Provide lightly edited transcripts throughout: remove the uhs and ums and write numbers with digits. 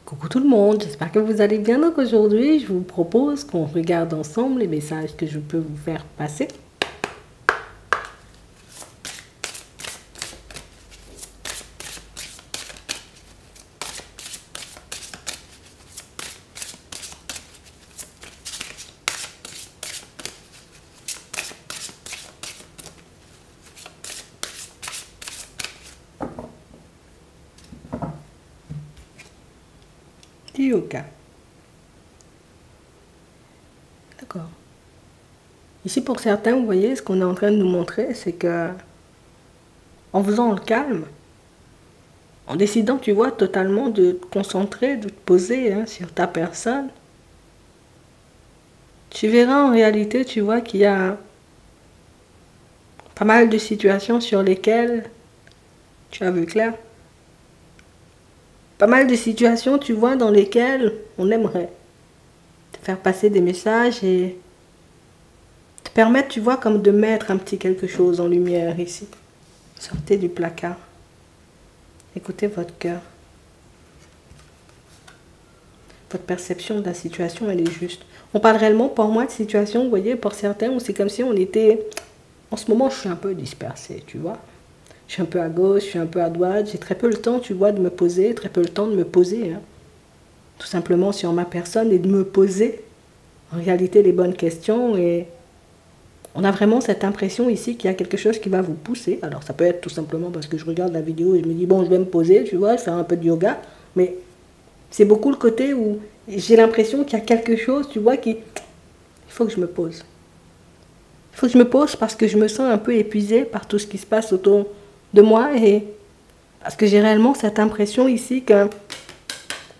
Coucou tout le monde, j'espère que vous allez bien. Donc aujourd'hui, je vous propose qu'on regarde ensemble les messages que je peux vous faire passer. Du yoga. D'accord. Ici, pour certains, vous voyez, ce qu'on est en train de nous montrer, c'est que en faisant le calme, en décidant, tu vois, totalement de te concentrer, de te poser sur ta personne, tu verras en réalité, tu vois, qu'il y a pas mal de situations sur lesquelles tu as vu clair. Pas mal de situations, tu vois, dans lesquelles on aimerait te faire passer des messages et te permettre, tu vois, comme de mettre un petit quelque chose en lumière ici. Sortez du placard. Écoutez votre cœur. Votre perception de la situation, elle est juste. On parle réellement, pour moi, de situation, vous voyez, pour certains, où c'est comme si on était... En ce moment, je suis un peu dispersée, tu vois. Je suis un peu à gauche, je suis un peu à droite. J'ai très peu le temps, tu vois, de me poser, très peu le temps de me poser. Tout simplement sur ma personne et de me poser, en réalité, les bonnes questions. Et on a vraiment cette impression ici qu'il y a quelque chose qui va vous pousser. Alors, ça peut être tout simplement parce que je regarde la vidéo et je me dis, bon, je vais me poser, tu vois, faire un peu de yoga. Mais c'est beaucoup le côté où j'ai l'impression qu'il y a quelque chose, tu vois, qui... Il faut que je me pose. Il faut que je me pose parce que je me sens un peu épuisée par tout ce qui se passe autour de moi et parce que j'ai réellement cette impression ici que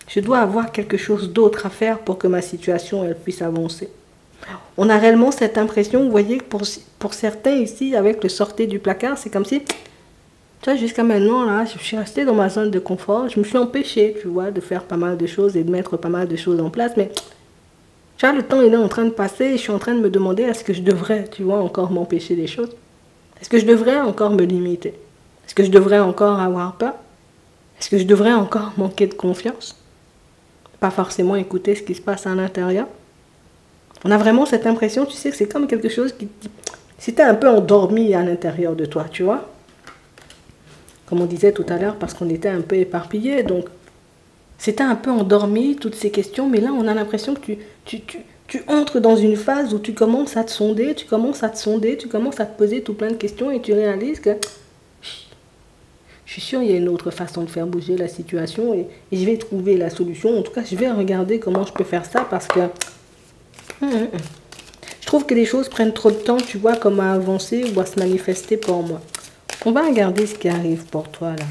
je dois avoir quelque chose d'autre à faire pour que ma situation elle puisse avancer. On a réellement cette impression, vous voyez, pour certains ici, avec le sortir du placard, c'est comme si, tu vois, jusqu'à maintenant, là, je suis restée dans ma zone de confort, je me suis empêchée, tu vois, de faire pas mal de choses et de mettre pas mal de choses en place, mais tu vois, le temps il est en train de passer et je suis en train de me demander est-ce que je devrais, tu vois, encore m'empêcher des choses? Est-ce que je devrais encore me limiter? Est-ce que je devrais encore avoir peur? Est-ce que je devrais encore manquer de confiance? Pas forcément écouter ce qui se passe à l'intérieur? On a vraiment cette impression, tu sais, que c'est comme quelque chose qui... C'était un peu endormi à l'intérieur de toi, tu vois? Comme on disait tout à l'heure, parce qu'on était un peu éparpillés, donc... C'était un peu endormi, toutes ces questions, mais là, on a l'impression que tu entres dans une phase où tu commences à te sonder, tu commences à te sonder, tu commences à te poser tout plein de questions et tu réalises que je suis sûre qu'il y a une autre façon de faire bouger la situation et je vais trouver la solution. En tout cas, je vais regarder comment je peux faire ça parce que je trouve que les choses prennent trop de temps, tu vois, comme à avancer ou à se manifester pour moi. On va regarder ce qui arrive pour toi là.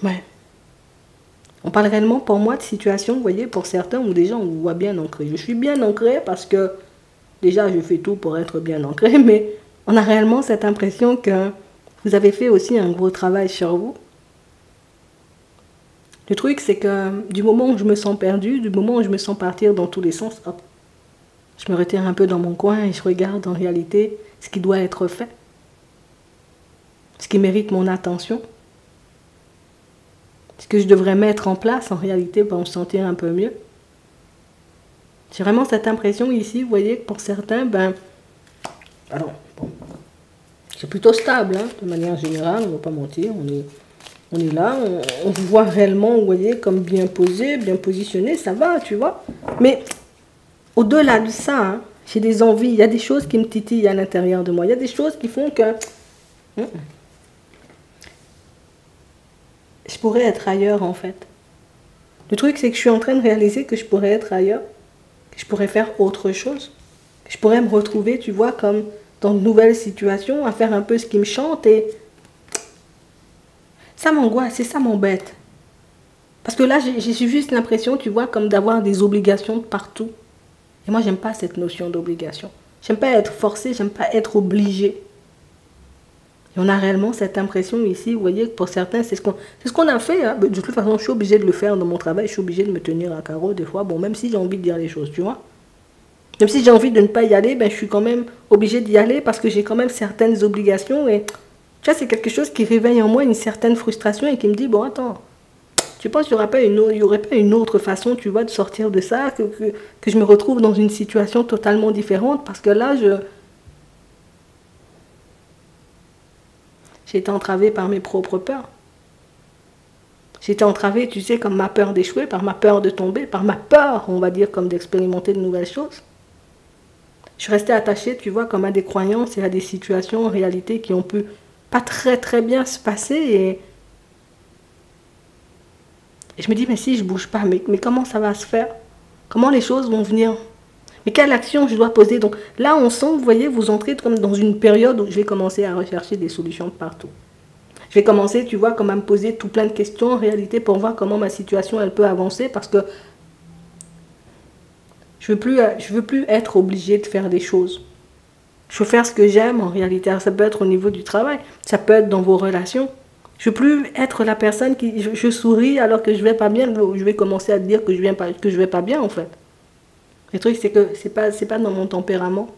Ouais. On parle réellement pour moi de situation, vous voyez, pour certains où déjà on voit bien ancré. Je suis bien ancré parce que déjà je fais tout pour être bien ancré, mais on a réellement cette impression que vous avez fait aussi un gros travail sur vous. Le truc c'est que du moment où je me sens perdue, du moment où je me sens partir dans tous les sens, hop, je me retire un peu dans mon coin et je regarde en réalité ce qui doit être fait, ce qui mérite mon attention. Ce que je devrais mettre en place en réalité pour me sentir un peu mieux. J'ai vraiment cette impression ici, vous voyez, que pour certains, ben... Alors, bon, c'est plutôt stable, hein, de manière générale, on ne va pas mentir. On est là, on vous voit réellement, vous voyez, comme bien posé, bien positionné, ça va, tu vois. Mais au-delà de ça, hein, j'ai des envies, il y a des choses qui me titillent à l'intérieur de moi. Il y a des choses qui font que... je pourrais être ailleurs en fait. Le truc c'est que je suis en train de réaliser que je pourrais être ailleurs, que je pourrais faire autre chose, que je pourrais me retrouver, tu vois, comme dans de nouvelles situations, à faire un peu ce qui me chante et ça m'angoisse et ça m'embête. Parce que là j'ai juste l'impression, tu vois, comme d'avoir des obligations de partout. Et moi j'aime pas cette notion d'obligation. J'aime pas être forcée, j'aime pas être obligée. Et on a réellement cette impression ici, vous voyez, que pour certains, c'est ce qu'on a fait. Hein. De toute façon, je suis obligée de le faire dans mon travail, je suis obligée de me tenir à carreau des fois, bon, même si j'ai envie de dire les choses, tu vois. Même si j'ai envie de ne pas y aller, ben, je suis quand même obligée d'y aller parce que j'ai quand même certaines obligations. Et tu vois, c'est quelque chose qui réveille en moi une certaine frustration et qui me dit, bon, attends, tu penses qu'il n'y aurait pas une autre façon, tu vois, de sortir de ça, que je me retrouve dans une situation totalement différente parce que là, j'ai été entravée par mes propres peurs. J'ai été entravée, tu sais, comme ma peur d'échouer, par ma peur de tomber, par ma peur, on va dire, comme d'expérimenter de nouvelles choses. Je suis restée attachée, tu vois, comme à des croyances et à des situations en réalité qui ont pu pas très très bien se passer. Et je me dis, mais si je bouge pas, mais comment ça va se faire? Comment les choses vont venir? Mais quelle action je dois poser? Donc là, on sent, vous voyez, vous entrez comme dans une période où je vais commencer à rechercher des solutions partout. Je vais commencer, tu vois, comme à me poser tout plein de questions en réalité pour voir comment ma situation, elle peut avancer parce que je veux plus être obligée de faire des choses. Je veux faire ce que j'aime en réalité. Alors, ça peut être au niveau du travail, ça peut être dans vos relations. Je veux plus être la personne qui je souris alors que je vais pas bien. Je vais commencer à dire que je vais pas bien en fait. Le truc c'est que c'est pas dans mon tempérament.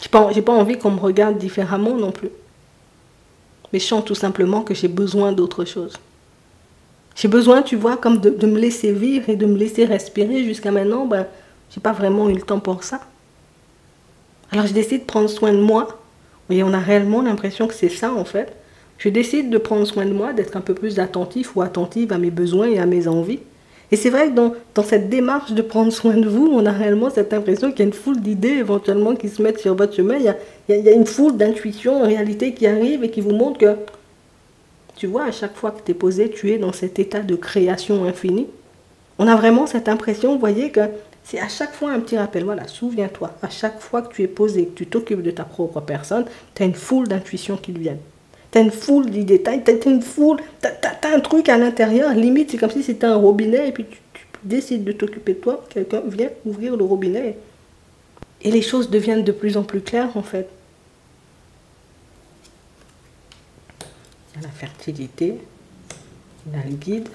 J'ai pas envie qu'on me regarde différemment non plus. Mais je sens tout simplement que j'ai besoin d'autre chose. J'ai besoin, tu vois, comme de me laisser vivre et de me laisser respirer. Jusqu'à maintenant, ben, j'ai pas vraiment eu le temps pour ça. Alors je décide de prendre soin de moi. Et on a réellement l'impression que c'est ça en fait. Je décide de prendre soin de moi, d'être un peu plus attentif ou attentive à mes besoins et à mes envies. Et c'est vrai que dans cette démarche de prendre soin de vous, on a réellement cette impression qu'il y a une foule d'idées éventuellement qui se mettent sur votre chemin. Il y a une foule d'intuitions en réalité qui arrivent et qui vous montrent que, tu vois, à chaque fois que tu es posé, tu es dans cet état de création infinie. On a vraiment cette impression, vous voyez, que c'est à chaque fois un petit rappel. Voilà, souviens-toi, à chaque fois que tu es posé, que tu t'occupes de ta propre personne, tu as une foule d'intuitions qui te viennent. Tu as une foule d'idées, tu as une foule, tu as un truc à l'intérieur, limite, c'est comme si c'était un robinet et puis tu décides de t'occuper de toi, quelqu'un vient ouvrir le robinet. Et les choses deviennent de plus en plus claires en fait. Il y a la fertilité, il y a le guide,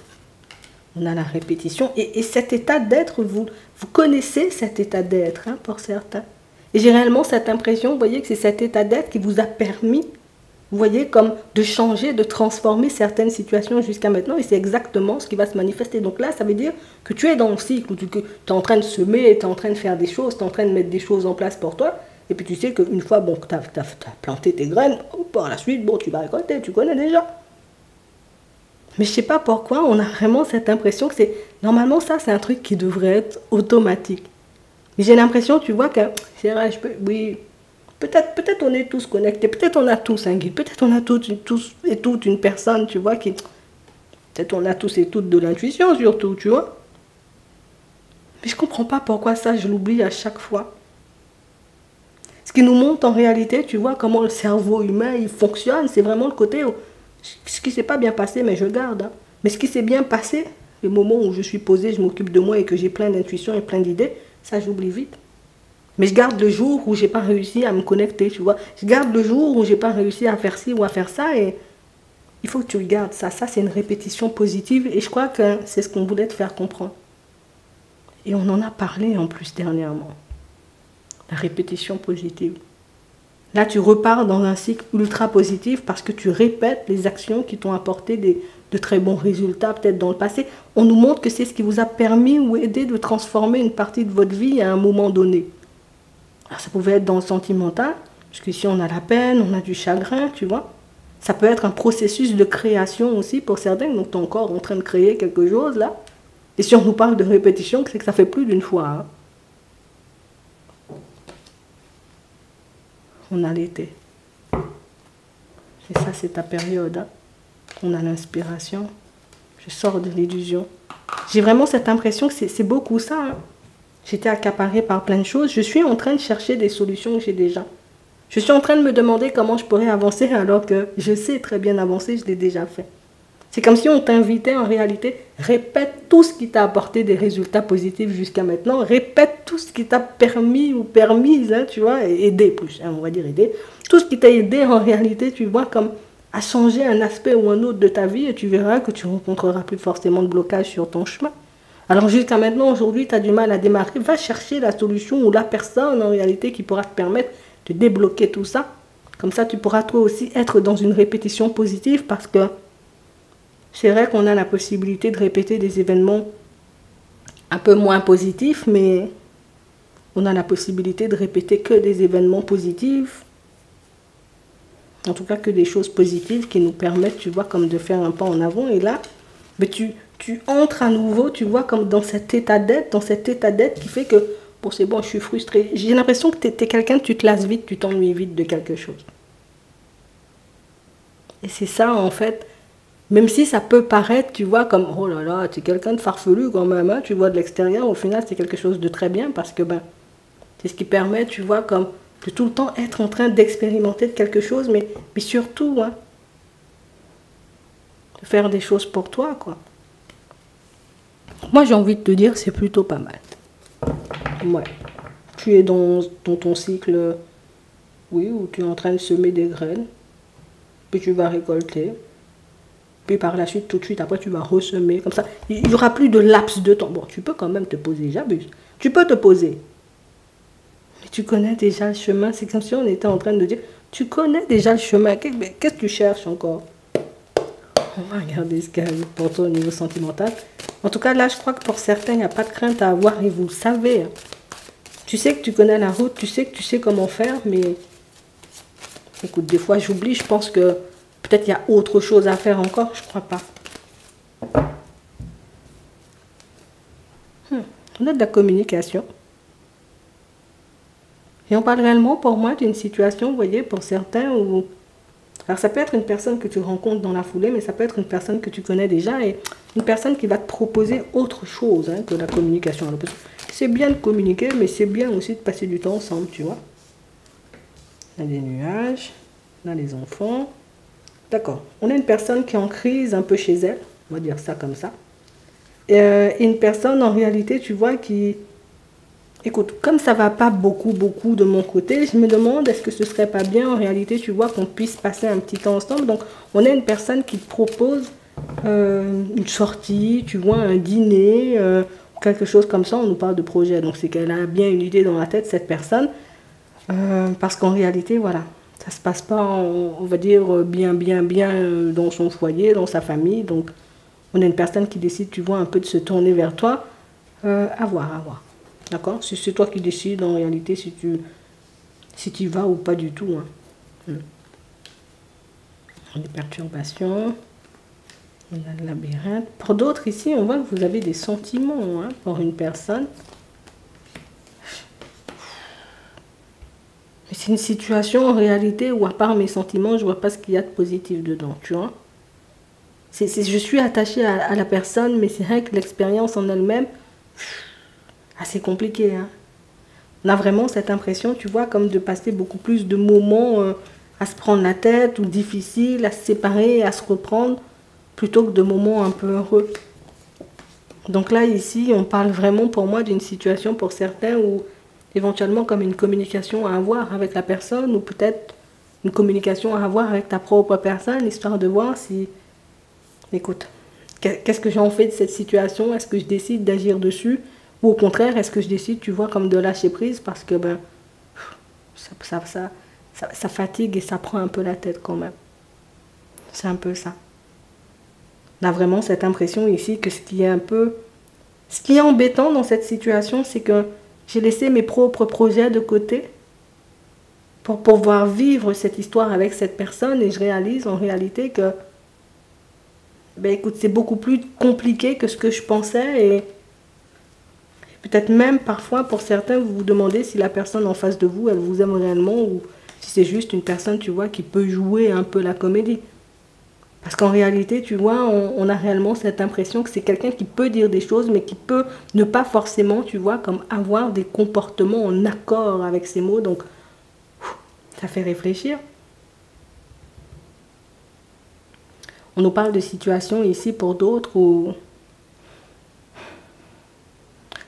on a la répétition. Et cet état d'être, vous connaissez cet état d'être, hein, pour certains. Et j'ai réellement cette impression, vous voyez, que c'est cet état d'être qui vous a permis, vous voyez, comme de changer, de transformer certaines situations jusqu'à maintenant. Et c'est exactement ce qui va se manifester. Donc là, ça veut dire que tu es dans le cycle où tu es en train de semer, tu es en train de faire des choses, tu es en train de mettre des choses en place pour toi. Et puis tu sais qu'une fois bon, que tu as planté tes graines, par la suite, bon, tu vas récolter, tu connais déjà. Mais je ne sais pas pourquoi, on a vraiment cette impression que c'est... Normalement, ça, c'est un truc qui devrait être automatique. Mais j'ai l'impression, tu vois, que... C'est vrai, oui, peut-être on est tous connectés, peut-être on a tous un guide, peut-être on a tous et toutes une personne, tu vois, qui... Peut-être on a tous et toutes de l'intuition, surtout, tu vois. Mais je ne comprends pas pourquoi ça, je l'oublie à chaque fois. Ce qui nous montre en réalité, tu vois, comment le cerveau humain, il fonctionne, c'est vraiment le côté... Ce qui ne s'est pas bien passé, mais je garde. Hein. Mais ce qui s'est bien passé, le moment où je suis posée, je m'occupe de moi et que j'ai plein d'intuitions et plein d'idées, ça j'oublie vite. Mais je garde le jour où j'ai pas réussi à me connecter, tu vois. Je garde le jour où j'ai pas réussi à faire ci ou à faire ça et il faut que tu le gardes. Ça c'est une répétition positive et je crois que c'est ce qu'on voulait te faire comprendre. Et on en a parlé en plus dernièrement. La répétition positive. Là, tu repars dans un cycle ultra positif parce que tu répètes les actions qui t'ont apporté de très bons résultats, peut-être dans le passé. On nous montre que c'est ce qui vous a permis ou aidé de transformer une partie de votre vie à un moment donné. Alors, ça pouvait être dans le sentimental, parce qu'ici, on a la peine, on a du chagrin, tu vois. Ça peut être un processus de création aussi pour certains, donc tu es encore en train de créer quelque chose, là. Et si on nous parle de répétition, c'est que ça fait plus d'une fois, hein. On a l'été. Et ça, c'est ta période. Hein. On a l'inspiration. Je sors de l'illusion. J'ai vraiment cette impression que c'est beaucoup ça. Hein. J'étais accaparée par plein de choses. Je suis en train de chercher des solutions que j'ai déjà. Je suis en train de me demander comment je pourrais avancer alors que je sais très bien avancer, je l'ai déjà fait. C'est comme si on t'invitait en réalité, répète tout ce qui t'a apporté des résultats positifs jusqu'à maintenant, répète tout ce qui t'a permis ou permise, hein, tu vois, et aider plus, hein, on va dire aider, tout ce qui t'a aidé en réalité, tu vois, comme à changer un aspect ou un autre de ta vie et tu verras que tu rencontreras plus forcément de blocage sur ton chemin. Alors jusqu'à maintenant, aujourd'hui, tu as du mal à démarrer. Va chercher la solution ou la personne en réalité qui pourra te permettre de débloquer tout ça. Comme ça, tu pourras toi aussi être dans une répétition positive parce que c'est vrai qu'on a la possibilité de répéter des événements un peu moins positifs, mais on a la possibilité de répéter que des événements positifs. En tout cas, que des choses positives qui nous permettent, tu vois, comme de faire un pas en avant. Et là, mais tu entres à nouveau, tu vois, comme dans cet état d'être qui fait que, bon, c'est bon, je suis frustrée. J'ai l'impression que tu es quelqu'un, tu te lasses vite, tu t'ennuies vite de quelque chose. Et c'est ça, en fait, même si ça peut paraître, tu vois, comme, oh là là, tu es quelqu'un de farfelu quand même, hein, tu vois, de l'extérieur, au final, c'est quelque chose de très bien parce que, ben, c'est ce qui permet, tu vois, comme de tout le temps être en train d'expérimenter quelque chose, mais surtout, hein, de faire des choses pour toi, quoi. Moi, j'ai envie de te dire, c'est plutôt pas mal. Ouais. Tu es dans ton cycle, oui, où tu es en train de semer des graines, puis tu vas récolter, puis par la suite, tout de suite, après, tu vas ressemer, comme ça. Il n'y aura plus de laps de temps. Bon, tu peux quand même te poser, j'abuse. Tu peux te poser. Mais tu connais déjà le chemin. C'est comme si on était en train de dire, tu connais déjà le chemin. Qu'est-ce que tu cherches encore? On va regarder ce qu'il y a pour toi au niveau sentimental. En tout cas, là, je crois que pour certains, il n'y a pas de crainte à avoir et vous le savez. Hein. Tu sais que tu connais la route, tu sais que tu sais comment faire, mais écoute, des fois, j'oublie. Je pense que peut-être il y a autre chose à faire encore. Je crois pas. On a de la communication. Et on parle réellement, pour moi, d'une situation, vous voyez, pour certains où... Alors, ça peut être une personne que tu rencontres dans la foulée, mais ça peut être une personne que tu connais déjà et une personne qui va te proposer autre chose hein, que la communication. C'est bien de communiquer, mais c'est bien aussi de passer du temps ensemble, tu vois. On a des nuages, on a les enfants. D'accord. On a une personne qui est en crise un peu chez elle, on va dire ça comme ça. Et une personne, en réalité, tu vois, qui... Écoute, comme ça va pas beaucoup de mon côté, je me demande est-ce que ce serait pas bien en réalité, tu vois, qu'on puisse passer un petit temps ensemble. Donc, on a une personne qui te propose une sortie, tu vois, un dîner, quelque chose comme ça. On nous parle de projet, donc c'est qu'elle a bien une idée dans la tête, cette personne. Parce qu'en réalité, voilà, ça se passe pas, on va dire, bien dans son foyer, dans sa famille. Donc, on a une personne qui décide, tu vois, un peu de se tourner vers toi. À voir. D'accord? C'est toi qui décides en réalité si tu vas ou pas du tout. Hein. Des perturbations. On a le labyrinthe. Pour d'autres ici, on voit que vous avez des sentiments hein, pour une personne. Mais c'est une situation en réalité où à part mes sentiments, je vois pas ce qu'il y a de positif dedans. Tu vois? Je suis attachée à la personne, mais c'est vrai que l'expérience en elle-même... assez compliqué. Hein. On a vraiment cette impression, tu vois, comme de passer beaucoup plus de moments à se prendre la tête ou difficiles, à se séparer, à se reprendre, plutôt que de moments un peu heureux. Donc là, ici, on parle vraiment pour moi d'une situation pour certains où éventuellement comme une communication à avoir avec la personne ou peut-être une communication à avoir avec ta propre personne, histoire de voir si, écoute, qu'est-ce que j'en fais de cette situation? Est-ce que je décide d'agir dessus? Ou au contraire, est-ce que je décide, tu vois, comme de lâcher prise parce que ben, ça fatigue et ça prend un peu la tête quand même. C'est un peu ça. On a vraiment cette impression ici que ce qui est embêtant dans cette situation, c'est que j'ai laissé mes propres projets de côté pour pouvoir vivre cette histoire avec cette personne et je réalise en réalité que, ben écoute, c'est beaucoup plus compliqué que ce que je pensais et peut-être même parfois pour certains vous vous demandez si la personne en face de vous elle vous aime réellement ou si c'est juste une personne tu vois qui peut jouer un peu la comédie. Parce qu'en réalité tu vois on a réellement cette impression que c'est quelqu'un qui peut dire des choses mais qui peut ne pas forcément tu vois comme avoir des comportements en accord avec ces mots donc ça fait réfléchir. On nous parle de situations ici pour d'autres où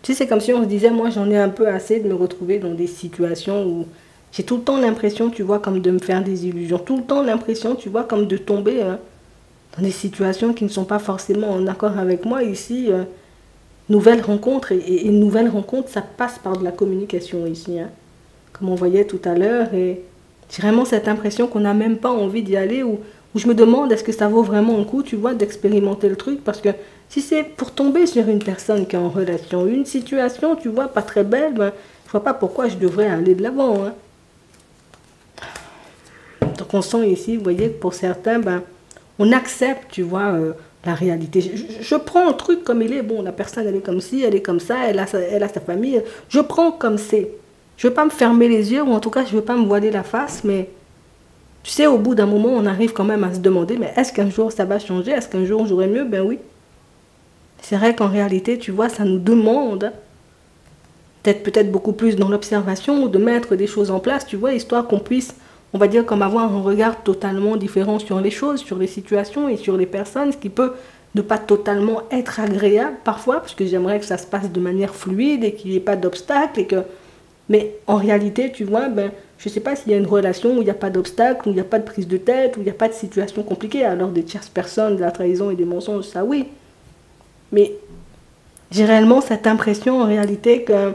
tu sais, c'est comme si on se disait, moi j'en ai un peu assez de me retrouver dans des situations où j'ai tout le temps l'impression, tu vois, comme de me faire des illusions. Tout le temps l'impression, tu vois, comme de tomber dans des situations qui ne sont pas forcément en accord avec moi. Ici, nouvelle rencontre. Et une nouvelle rencontre, ça passe par de la communication ici, hein. Comme on voyait tout à l'heure. Et j'ai vraiment cette impression qu'on n'a même pas envie d'y aller. Ou je me demande, est-ce que ça vaut vraiment le coup, tu vois, d'expérimenter le truc. Parce que si c'est pour tomber sur une personne qui est en relation, une situation, tu vois, pas très belle, ben, je vois pas pourquoi je devrais aller de l'avant, hein. Donc on sent ici, vous voyez, que pour certains, ben, on accepte, tu vois, la réalité. Je prends le truc comme il est. Bon, la personne, elle est comme ci, elle est comme ça, elle a sa famille. Je prends comme c'est. Je ne veux pas me fermer les yeux, ou en tout cas, je ne veux pas me voiler la face, mais tu sais, au bout d'un moment, on arrive quand même à se demander, mais est-ce qu'un jour ça va changer? Est-ce qu'un jour j'aurai mieux? Ben oui. C'est vrai qu'en réalité, tu vois, ça nous demande d'être peut-être beaucoup plus dans l'observation ou de mettre des choses en place, tu vois, histoire qu'on puisse, on va dire, comme avoir un regard totalement différent sur les choses, sur les situations et sur les personnes, ce qui peut ne pas totalement être agréable parfois, parce que j'aimerais que ça se passe de manière fluide et qu'il n'y ait pas d'obstacle et que... Mais en réalité, tu vois, ben, je ne sais pas s'il y a une relation où il n'y a pas d'obstacle, où il n'y a pas de prise de tête, où il n'y a pas de situation compliquée. Alors des tierces personnes, de la trahison et des mensonges, ça oui. Mais j'ai réellement cette impression en réalité que,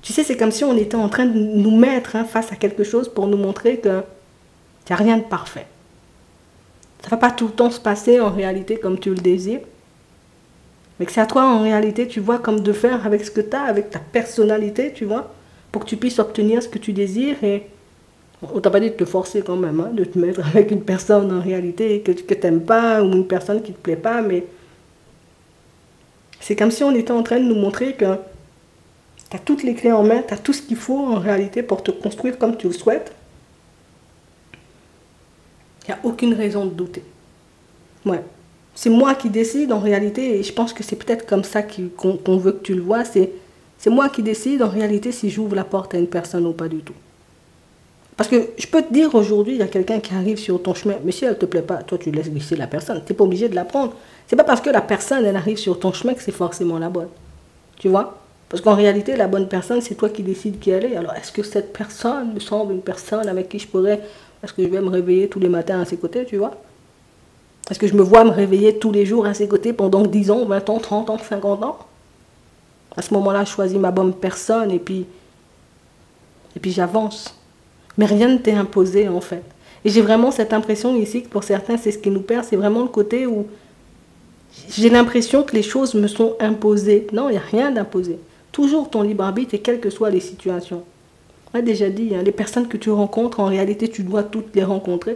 tu sais, c'est comme si on était en train de nous mettre, hein, face à quelque chose pour nous montrer qu'il n'y a rien de parfait. Ça ne va pas tout le temps se passer en réalité comme tu le désires. Mais que c'est à toi en réalité, tu vois, comme de faire avec ce que tu as, avec ta personnalité, tu vois, pour que tu puisses obtenir ce que tu désires. Et on t'a pas dit de te forcer quand même, hein, de te mettre avec une personne en réalité que tu n'aimes pas ou une personne qui ne te plaît pas, mais c'est comme si on était en train de nous montrer que tu as toutes les clés en main, tu as tout ce qu'il faut en réalité pour te construire comme tu le souhaites. Il n'y a aucune raison de douter. Ouais. C'est moi qui décide en réalité, et je pense que c'est peut-être comme ça qu'on veut que tu le vois, c'est moi qui décide en réalité si j'ouvre la porte à une personne ou pas du tout. Parce que je peux te dire aujourd'hui, il y a quelqu'un qui arrive sur ton chemin, mais si elle ne te plaît pas, toi tu laisses glisser la personne, tu n'es pas obligé de la prendre. C'est pas parce que la personne elle arrive sur ton chemin que c'est forcément la bonne. Tu vois? Parce qu'en réalité, la bonne personne, c'est toi qui décides qui elle est. Alors est-ce que cette personne me semble une personne avec qui je pourrais, est-ce que je vais me réveiller tous les matins à ses côtés, tu vois? Est-ce que je me vois me réveiller tous les jours à ses côtés pendant 10 ans, 20 ans, 30 ans, 50 ans? À ce moment-là, je choisis ma bonne personne et puis j'avance. Mais rien ne t'est imposé en fait. Et j'ai vraiment cette impression ici que pour certains, c'est ce qui nous perd. C'est vraiment le côté où j'ai l'impression que les choses me sont imposées. Non, il n'y a rien d'imposé. Toujours ton libre arbitre et quelles que soient les situations. On a déjà dit, hein, les personnes que tu rencontres, en réalité, tu dois toutes les rencontrer.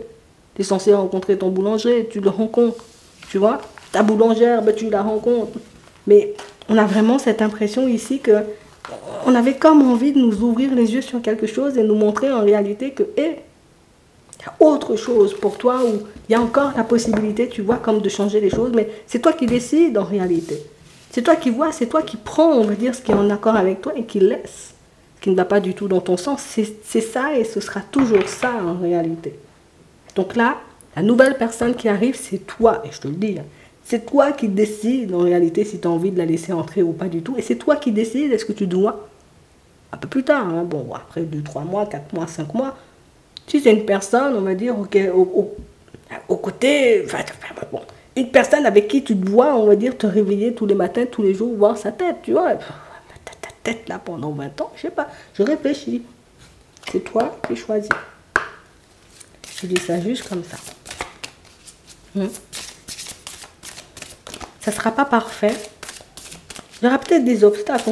Tu es censé rencontrer ton boulanger, tu le rencontres. Tu vois, ta boulangère, ben, tu la rencontres. Mais on a vraiment cette impression ici que on avait comme envie de nous ouvrir les yeux sur quelque chose et nous montrer en réalité que, il y a autre chose pour toi, où il y a encore la possibilité, tu vois, comme de changer les choses, mais c'est toi qui décides en réalité. C'est toi qui vois, c'est toi qui prends, on va dire, ce qui est en accord avec toi et qui laisse, ce qui ne va pas du tout dans ton sens. C'est ça et ce sera toujours ça en réalité. Donc là, la nouvelle personne qui arrive, c'est toi, et je te le dis, hein, c'est toi qui décides en réalité si tu as envie de la laisser entrer ou pas du tout. Et c'est toi qui décides, est-ce que tu dois, un peu plus tard, hein, bon, après 2, 3 mois, 4 mois, 5 mois, si c'est une personne, on va dire, ok, au côté, enfin, bon, une personne avec qui tu te vois, on va dire, te réveiller tous les matins, tous les jours, voir sa tête, tu vois, ta tête là pendant 20 ans, je sais pas, je réfléchis. C'est toi qui choisis. Je dis ça juste comme ça. Ça ne sera pas parfait. Il y aura peut-être des obstacles.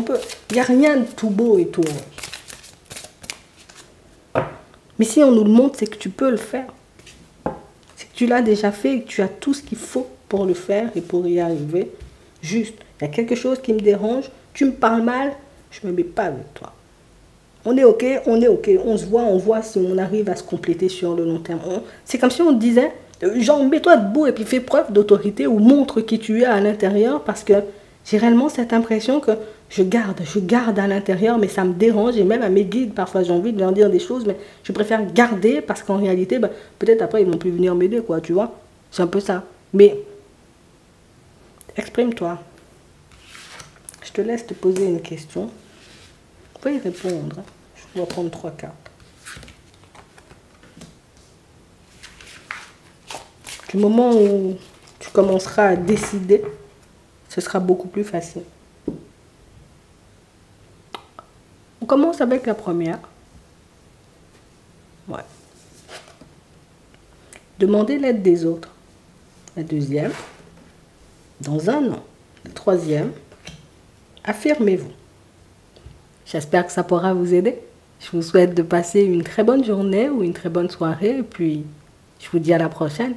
Il n'y a rien de tout beau et tout. Mais si on nous le montre, c'est que tu peux le faire. C'est que tu l'as déjà fait et que tu as tout ce qu'il faut pour le faire et pour y arriver. Juste, il y a quelque chose qui me dérange. Tu me parles mal, je ne me mets pas avec toi. On est OK, on est OK. On se voit, on voit si on arrive à se compléter sur le long terme. C'est comme si on disait, genre, mets-toi debout et puis fais preuve d'autorité ou montre qui tu es à l'intérieur, parce que j'ai réellement cette impression que je garde à l'intérieur, mais ça me dérange. Et même à mes guides, parfois j'ai envie de leur dire des choses, mais je préfère garder parce qu'en réalité, ben, peut-être après ils vont plus venir m'aider, quoi, tu vois. C'est un peu ça. Mais exprime-toi. Je te laisse te poser une question. Tu peux y répondre. Je vais prendre 3 cartes. Du moment où tu commenceras à décider, ce sera beaucoup plus facile. commence avec la première. Ouais. Demandez l'aide des autres. La deuxième. Dans un an. La troisième. Affirmez-vous. J'espère que ça pourra vous aider. Je vous souhaite de passer une très bonne journée ou une très bonne soirée. Et puis, je vous dis à la prochaine.